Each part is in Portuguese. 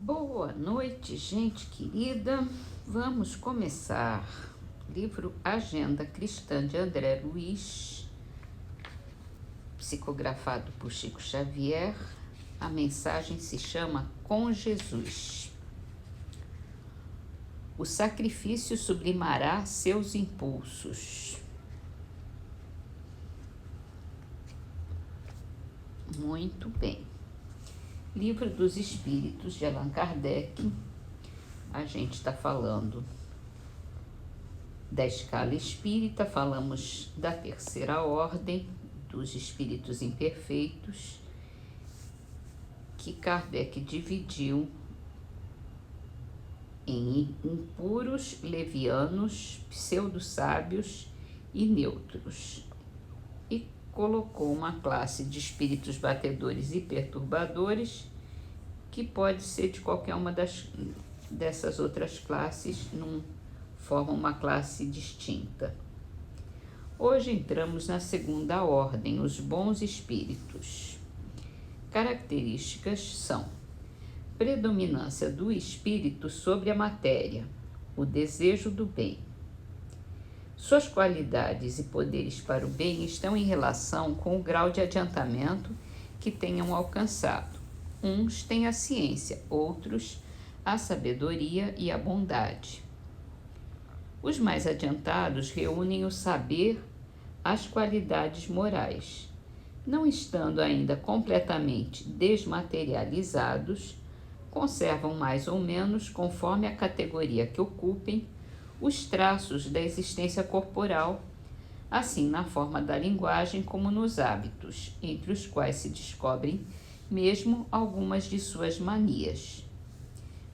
Boa noite, gente querida. Vamos começar. Livro Agenda Cristã de André Luiz, psicografado por Chico Xavier. A mensagem se chama Com Jesus. O sacrifício sublimará seus impulsos. Muito bem. Livro dos Espíritos de Allan Kardec. A gente está falando da escala espírita, falamos da terceira ordem dos espíritos imperfeitos, que Kardec dividiu em impuros, levianos, pseudo-sábios e neutros, e colocou uma classe de espíritos batedores e perturbadores, que pode ser de qualquer uma dessas outras classes, forma uma classe distinta. Hoje entramos na segunda ordem, os bons espíritos. Características são: predominância do espírito sobre a matéria, o desejo do bem. Suas qualidades e poderes para o bem estão em relação com o grau de adiantamento que tenham alcançado. Uns têm a ciência, outros a sabedoria e a bondade. Os mais adiantados reúnem o saber, as qualidades morais. Não estando ainda completamente desmaterializados, conservam mais ou menos, conforme a categoria que ocupem, os traços da existência corporal, assim na forma da linguagem como nos hábitos, entre os quais se descobrem mesmo algumas de suas manias.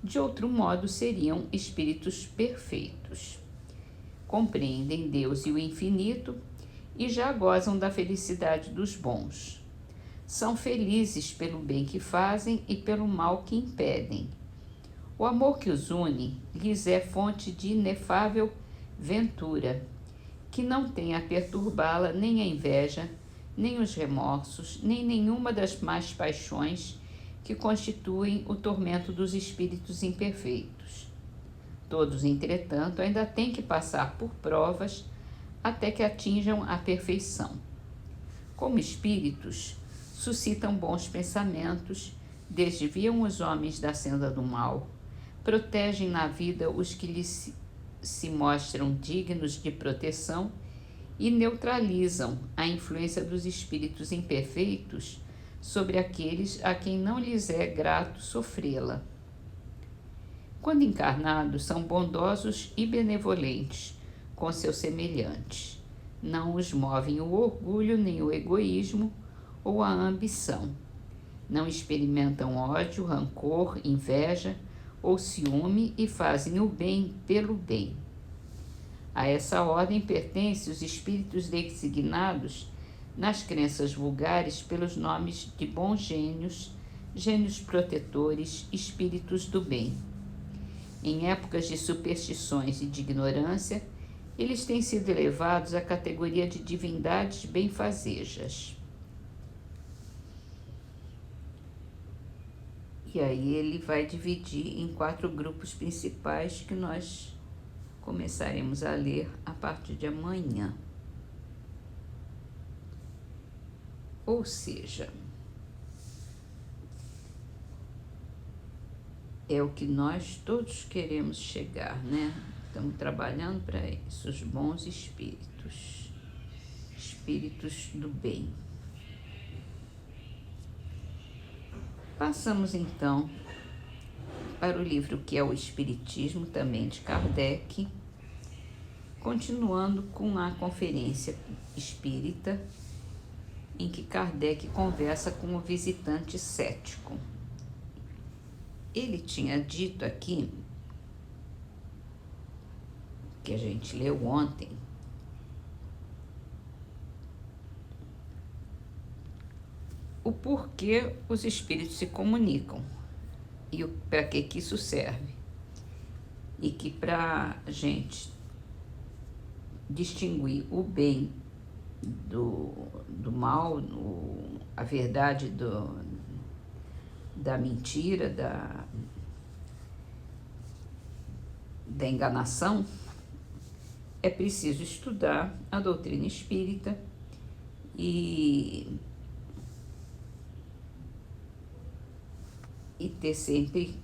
De outro modo, seriam espíritos perfeitos. Compreendem Deus e o infinito e já gozam da felicidade dos bons. São felizes pelo bem que fazem e pelo mal que impedem. O amor que os une lhes é fonte de inefável ventura, que não tem a perturbá-la nem a inveja, nem os remorsos, nem nenhuma das más paixões que constituem o tormento dos espíritos imperfeitos. Todos, entretanto, ainda têm que passar por provas até que atinjam a perfeição. Como espíritos, suscitam bons pensamentos, desviam os homens da senda do mal, protegem na vida os que lhes se mostram dignos de proteção e neutralizam a influência dos espíritos imperfeitos sobre aqueles a quem não lhes é grato sofrê-la. Quando encarnados, são bondosos e benevolentes com seus semelhantes. Não os movem o orgulho nem o egoísmo ou a ambição. Não experimentam ódio, rancor, inveja ou ciúme e fazem o bem pelo bem. A essa ordem pertencem os espíritos designados nas crenças vulgares pelos nomes de bons gênios, gênios protetores, espíritos do bem. Em épocas de superstições e de ignorância, eles têm sido elevados à categoria de divindades benfazejas. E aí ele vai dividir em 4 grupos principais que nós começaremos a ler a partir de amanhã. Ou seja, é o que nós todos queremos chegar, né? Estamos trabalhando para isso, os bons espíritos, espíritos do bem. Passamos então para o livro que é o Espiritismo, também de Kardec, continuando com a Conferência Espírita, em que Kardec conversa com o visitante cético. Ele tinha dito aqui, que a gente leu ontem, o porquê os espíritos se comunicam e para que isso serve. E que para a gente distinguir o bem do mal, a verdade da mentira, da enganação, é preciso estudar a doutrina espírita e ter sempre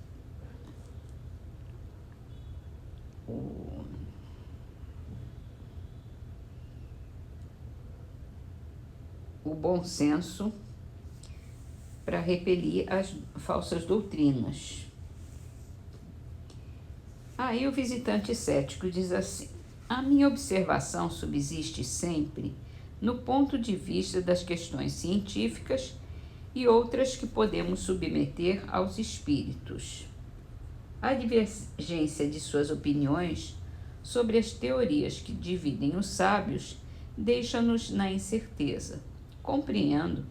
o bom senso para repelir as falsas doutrinas. Aí o visitante cético diz assim: a minha observação subsiste sempre no ponto de vista das questões científicas e outras que podemos submeter aos espíritos. A divergência de suas opiniões sobre as teorias que dividem os sábios deixa-nos na incerteza. Compreendo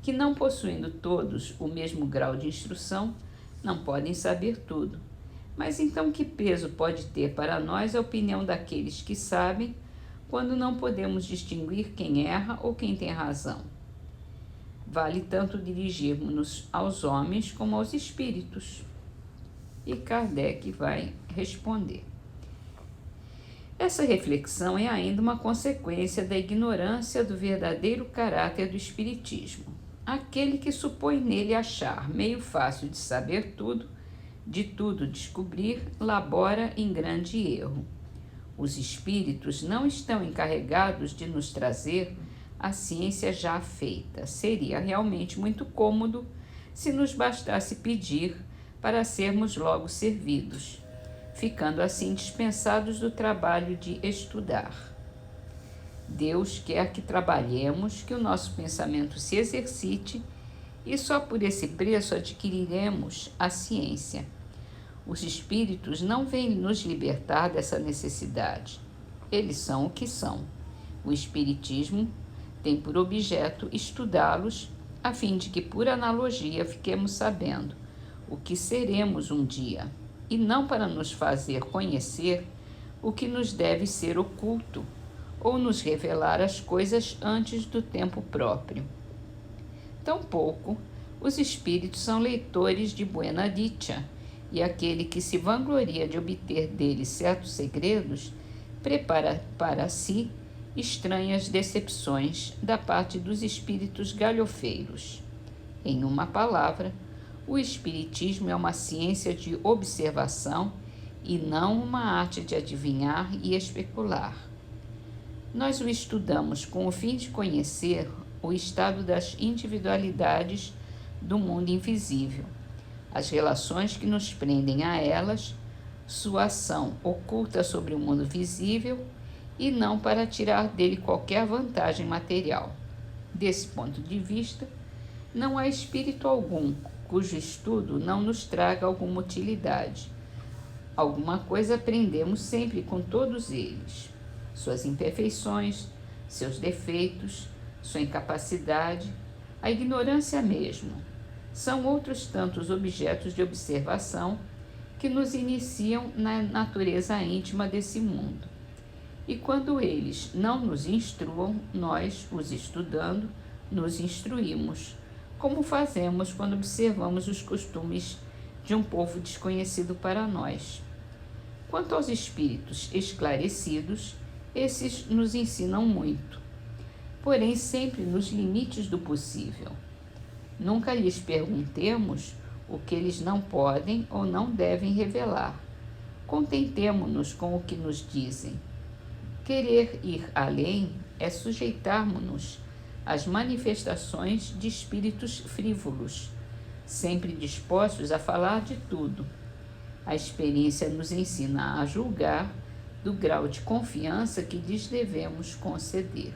que, não possuindo todos o mesmo grau de instrução, não podem saber tudo. Mas então que peso pode ter para nós a opinião daqueles que sabem, quando não podemos distinguir quem erra ou quem tem razão? Vale tanto dirigirmos-nos aos homens como aos espíritos. E Kardec vai responder. Essa reflexão é ainda uma consequência da ignorância do verdadeiro caráter do espiritismo. Aquele que supõe nele achar meio fácil de saber tudo, de tudo descobrir, labora em grande erro. Os espíritos não estão encarregados de nos trazer a ciência já feita. Seria realmente muito cômodo se nos bastasse pedir para sermos logo servidos, ficando assim dispensados do trabalho de estudar. Deus quer que trabalhemos, que o nosso pensamento se exercite, e só por esse preço adquiriremos a ciência. Os espíritos não vêm nos libertar dessa necessidade. Eles são o que são. O espiritismo tem por objeto estudá-los, a fim de que, por analogia, fiquemos sabendo o que seremos um dia, e não para nos fazer conhecer o que nos deve ser oculto, ou nos revelar as coisas antes do tempo próprio. Tampouco os espíritos são leitores de buena dicha, e aquele que se vangloria de obter deles certos segredos prepara para si estranhas decepções da parte dos espíritos galhofeiros. Em uma palavra, o espiritismo é uma ciência de observação e não uma arte de adivinhar e especular. Nós o estudamos com o fim de conhecer o estado das individualidades do mundo invisível, as relações que nos prendem a elas, sua ação oculta sobre o mundo visível, e não para tirar dele qualquer vantagem material. Desse ponto de vista, não há espírito algum cujo estudo não nos traga alguma utilidade. Alguma coisa aprendemos sempre com todos eles: suas imperfeições, seus defeitos, sua incapacidade, a ignorância mesmo. São outros tantos objetos de observação que nos iniciam na natureza íntima desse mundo. E quando eles não nos instruam, nós, os estudando, nos instruímos, como fazemos quando observamos os costumes de um povo desconhecido para nós. Quanto aos espíritos esclarecidos, esses nos ensinam muito, porém sempre nos limites do possível. Nunca lhes perguntemos o que eles não podem ou não devem revelar. Contentemo-nos com o que nos dizem. Querer ir além é sujeitarmos-nos às manifestações de espíritos frívolos, sempre dispostos a falar de tudo. A experiência nos ensina a julgar do grau de confiança que lhes devemos conceder.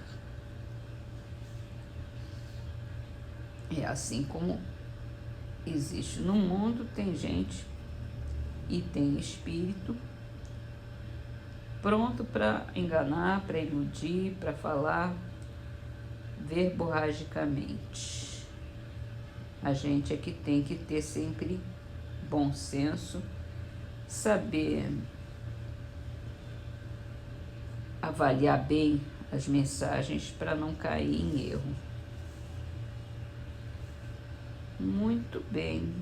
É assim como existe no mundo, tem gente e tem espírito pronto para enganar, para iludir, para falar verborragicamente. A gente é que tem que ter sempre bom senso, saber avaliar bem as mensagens para não cair em erro. Muito bem,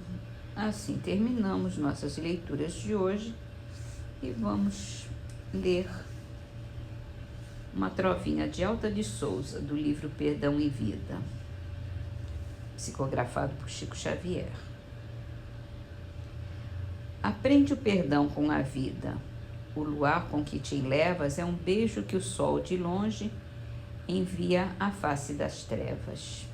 assim terminamos nossas leituras de hoje E vamos ler uma trovinha de Alta de Souza, do livro Perdão e Vida, psicografado por Chico Xavier. Aprende o perdão com a vida. O luar com que te enlevas é um beijo que o sol de longe envia à face das trevas.